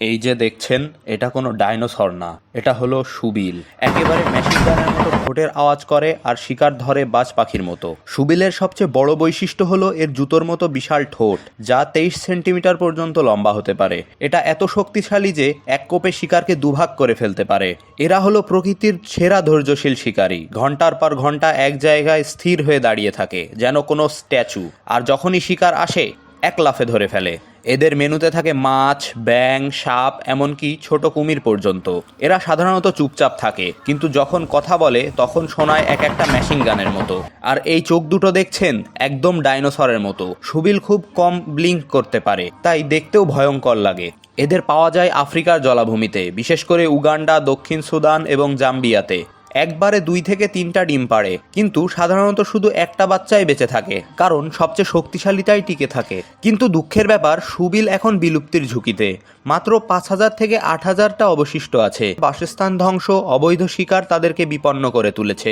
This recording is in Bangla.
এই যে দেখছেন, এটা কোনো ডাইনোসর না, এটা হলো সুবিল। একেবারে মেশিন গানের মতো ঠোঁটের আওয়াজ করে আর শিকার ধরে বাজ পাখির মতো। সুবিলের সবচেয়ে বড় বৈশিষ্ট্য হলো এর জুতোর মতো বিশাল ঠোঁট, যা 23 সেন্টিমিটার পর্যন্ত লম্বা হতে পারে। এটা এত শক্তিশালী যে এক কোপে শিকারকে দুভাগ করে ফেলতে পারে। এরা হলো প্রকৃতির সেরা ধৈর্যশীল শিকারী। ঘন্টার পর ঘন্টা এক জায়গায় স্থির হয়ে দাঁড়িয়ে থাকে, যেন কোনো স্ট্যাচু। আর যখনই শিকার আসে, এক লাফে ধরে ফেলে। এদের মেনুতে থাকে মাছ, ব্যাঙ, সাপ, এমনকি ছোট কুমির পর্যন্ত। এরা সাধারণত চুপচাপ থাকে, কিন্তু যখন কথা বলে তখন শোনায় এক একটা মেশিন গানের মতো। আর এই চোখ দুটো দেখছেন, একদম ডাইনোসরের মতো। সুবিল খুব কম ব্লিঙ্ক করতে পারে, তাই দেখতেও ভয়ঙ্কর লাগে। এদের পাওয়া যায় আফ্রিকার জলাভূমিতে, বিশেষ করে উগান্ডা, দক্ষিণ সুদান এবং জাম্বিয়াতে। একবারে 2 থেকে 3টা ডিম পাড়ে, কিন্তু সাধারণত শুধু একটা বাচ্চাই বেঁচে থাকে, কারণ সবচেয়ে শক্তিশালীটাই টিকে থাকে। কিন্তু দুঃখের ব্যাপার, সুবিল এখন বিলুপ্তির ঝুঁকিতে। মাত্র 5000 থেকে 8000টা অবশিষ্ট আছে। বাসস্থান ধ্বংস, অবৈধ শিকার তাদেরকে বিপন্ন করে তুলেছে।